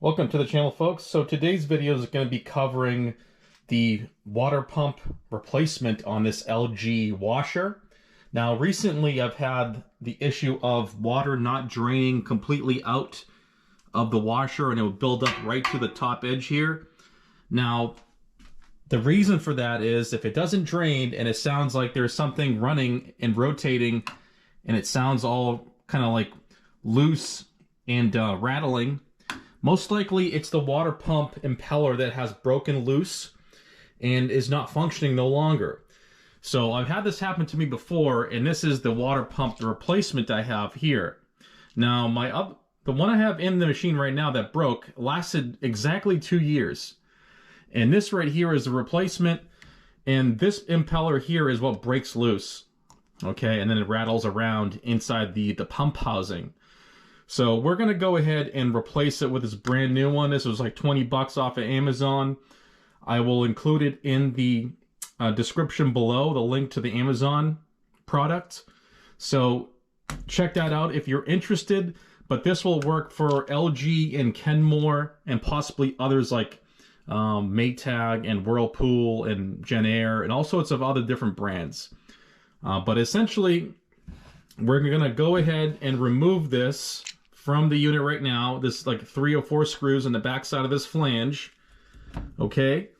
Welcome to the channel, folks. So today's video is going to be covering the water pump replacement on this LG washer. Now recently I've had the issue of water not draining completely out of the washer, and it would build up right to the top edge here. Now the reason for that is if it doesn't drain and it sounds like there's something running and rotating and it sounds all kind of like loose and rattling, most likely it's the water pump impeller that has broken loose and is not functioning no longer. So I've had this happen to me before, and this is the water pump replacement I have here. Now the one I have in the machine right now that broke lasted exactly 2 years. And this right here is the replacement, and this impeller here is what breaks loose. Okay, and then it rattles around inside the pump housing. So we're going to go ahead and replace it with this brand new one. This was like 20 bucks off of Amazon. I will include it in the description below, the link to the Amazon product. So check that out if you're interested. But this will work for LG and Kenmore and possibly others like Maytag and Whirlpool and Genair and all sorts of other different brands. But essentially, we're going to go ahead and remove this from the unit right now. This like 3 or 4 screws in the back side of this flange. Okay,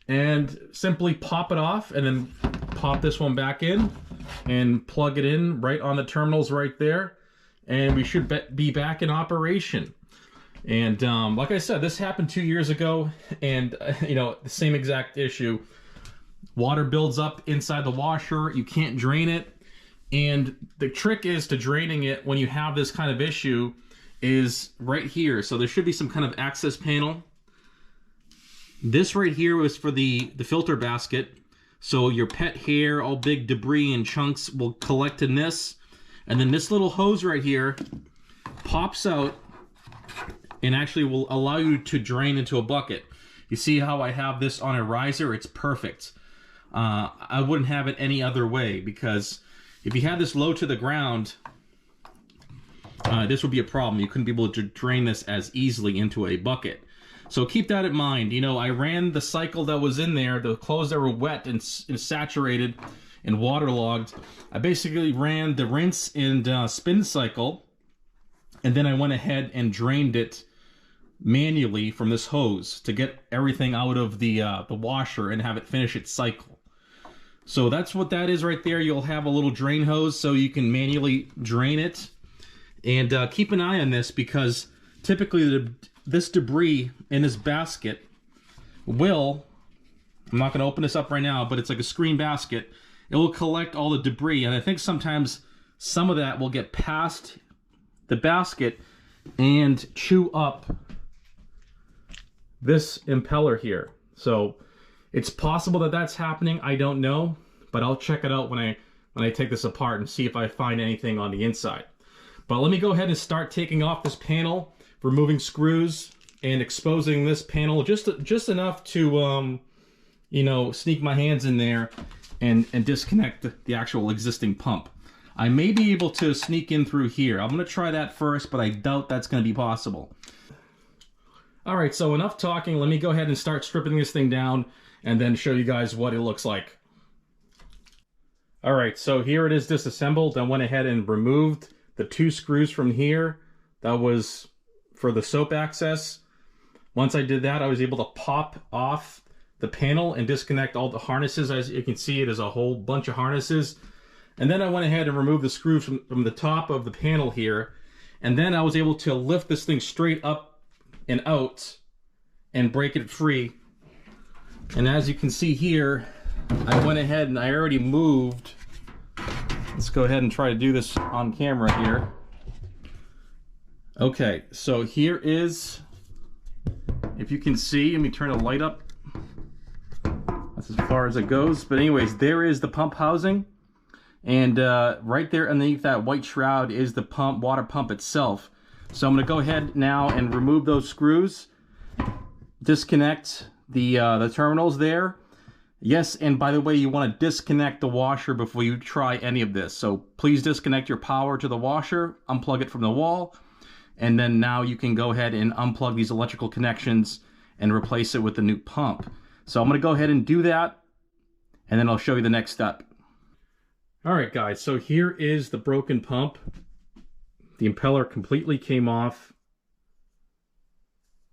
and simply pop it off and then pop this one back in and plug it in right on the terminals right there, and we should be back in operation. And like I said, this happened 2 years ago, and you know, the same exact issue. Water builds up inside the washer, you can't drain it. And the trick is to draining it when you have this kind of issue is right here. So there should be some kind of access panel. This right here was for the filter basket. So your pet hair, all big debris and chunks will collect in this. And then this little hose right here pops out and actually will allow you to drain into a bucket. You see how I have this on a riser? It's perfect. I wouldn't have it any other way, because if you had this low to the ground, this would be a problem. You couldn't be able to drain this as easily into a bucket. So keep that in mind. You know, I ran the cycle that was in there, the clothes that were wet and saturated and waterlogged. I basically ran the rinse and spin cycle, and then I went ahead and drained it manually from this hose to get everything out of the washer and have it finish its cycle. So that's what that is right there. You'll have a little drain hose so you can manually drain it. And keep an eye on this, because typically this debris in this basket will, I'm not going to open this up right now, but it's like a screen basket. It will collect all the debris, and I think sometimes some of that will get past the basket and chew up this impeller here. So it's possible that that's happening. I don't know, but I'll check it out when I take this apart and see if I find anything on the inside. But let me go ahead and start taking off this panel, removing screws and exposing this panel just enough to you know, sneak my hands in there and disconnect the actual existing pump. I may be able to sneak in through here. I'm going to try that first, but I doubt that's going to be possible. All right, so enough talking. Let me go ahead and start stripping this thing down and then show you guys what it looks like. All right, so here it is disassembled. I went ahead and removed the 2 screws from here. That was for the soap access. Once I did that, I was able to pop off the panel and disconnect all the harnesses. As you can see, it is a whole bunch of harnesses. And then I went ahead and removed the screws from the top of the panel here. And then I was able to lift this thing straight up and out and break it free. And as you can see here, I went ahead and I already moved. Let's go ahead and try to do this on camera here. Okay, so here is, if you can see, let me turn the light up. That's as far as it goes. But anyways, there is the pump housing. And right there underneath that white shroud is the water pump itself. So I'm going to go ahead now and remove those screws, disconnect the terminals there. Yes, and by the way, you want to disconnect the washer before you try any of this. So please disconnect your power to the washer, unplug it from the wall, and then now you can go ahead and unplug these electrical connections and replace it with the new pump. So I'm going to go ahead and do that, and then I'll show you the next step. All right, guys, so here is the broken pump. The impeller completely came off,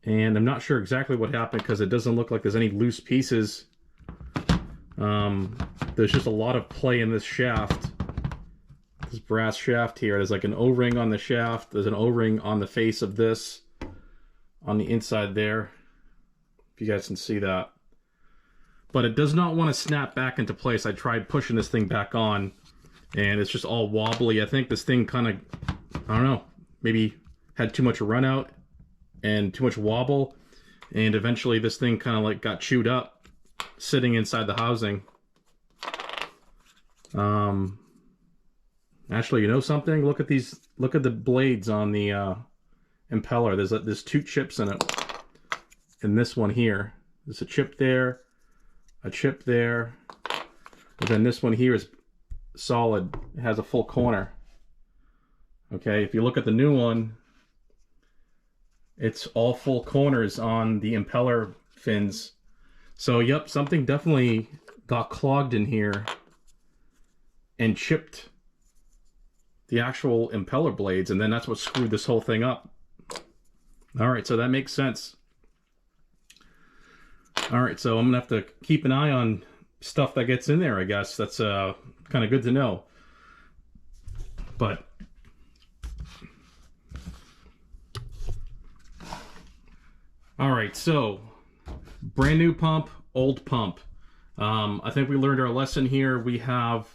and I'm not sure exactly what happened because it doesn't look like there's any loose pieces. There's just a lot of play in this shaft. This brass shaft here. There's like an O-ring on the shaft. There's an O-ring on the face of this, on the inside there, if you guys can see that. But it does not want to snap back into place. I tried pushing this thing back on, and it's just all wobbly. I think this thing kind of, I don't know, maybe had too much run out and too much wobble, and eventually this thing kind of like got chewed up sitting inside the housing. Actually, you know something? Look at these, look at the blades on the impeller. There's two chips in it. In this one here, there's a chip there, a chip there, but then this one here is solid. It has a full corner. Okay, if you look at the new one, it's all full corners on the impeller fins. So yep, something definitely got clogged in here and chipped the actual impeller blades, and then that's what screwed this whole thing up. All right, so that makes sense. All right, so I'm gonna have to keep an eye on stuff that gets in there, I guess. That's kind of good to know. But all right, so brand new pump, old pump. I think we learned our lesson here. We have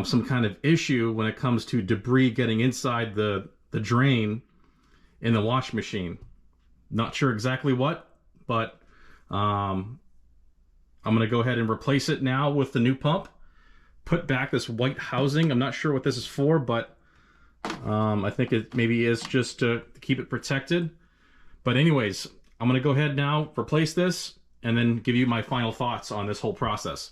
some kind of issue when it comes to debris getting inside the drain in the wash machine. Not sure exactly what, but I'm going to go ahead and replace it now with the new pump. Put back this white housing. I'm not sure what this is for, but I think it maybe is just to keep it protected. But anyways, I'm going to go ahead now, replace this, and then give you my final thoughts on this whole process.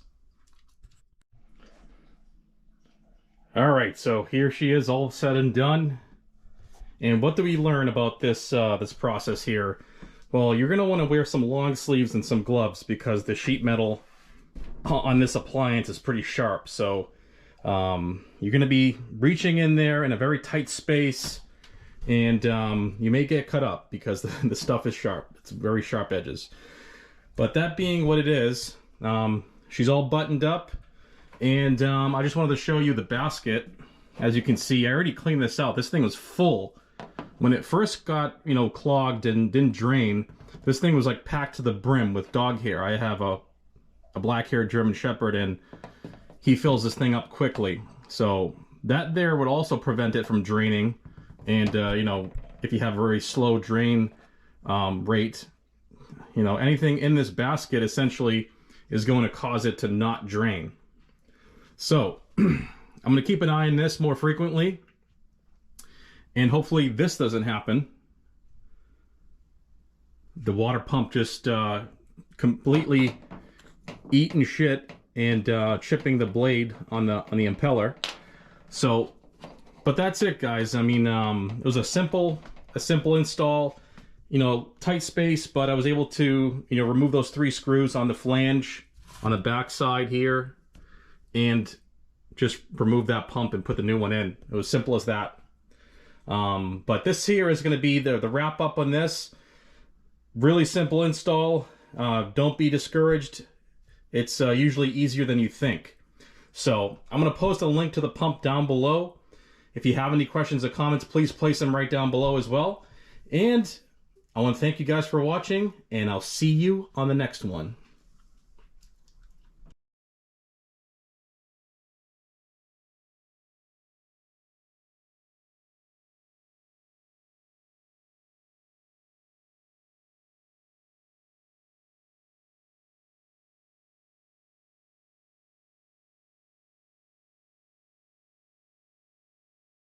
All right, so here she is, all said and done. And what do we learn about this this process here? Well, you're going to want to wear some long sleeves and some gloves because the sheet metal on this appliance is pretty sharp. So you're going to be reaching in there in a very tight space, and you may get cut up because the stuff is sharp. It's very sharp edges. But that being what it is, she's all buttoned up. And I just wanted to show you the basket. As you can see, I already cleaned this out. This thing was full. When it first got, you know, clogged and didn't drain, this thing was like packed to the brim with dog hair. I have a black-haired German Shepherd, and he fills this thing up quickly. So that there would also prevent it from draining. And, you know, if you have a very slow drain rate, you know, anything in this basket essentially is going to cause it to not drain. So I'm going to keep an eye on this more frequently, and hopefully this doesn't happen. The water pump just completely eating shit and chipping the blade on the impeller. So, but that's it, guys. I mean, it was a simple install. You know, tight space, but I was able to, you know, remove those 3 screws on the flange on the back side here, and just remove that pump and put the new one in. It was simple as that. But this here is going to be the wrap up on this. Really simple install. Don't be discouraged. It's usually easier than you think. So I'm going to post a link to the pump down below. If you have any questions or comments, please place them right down below as well. And I want to thank you guys for watching, and I'll see you on the next one.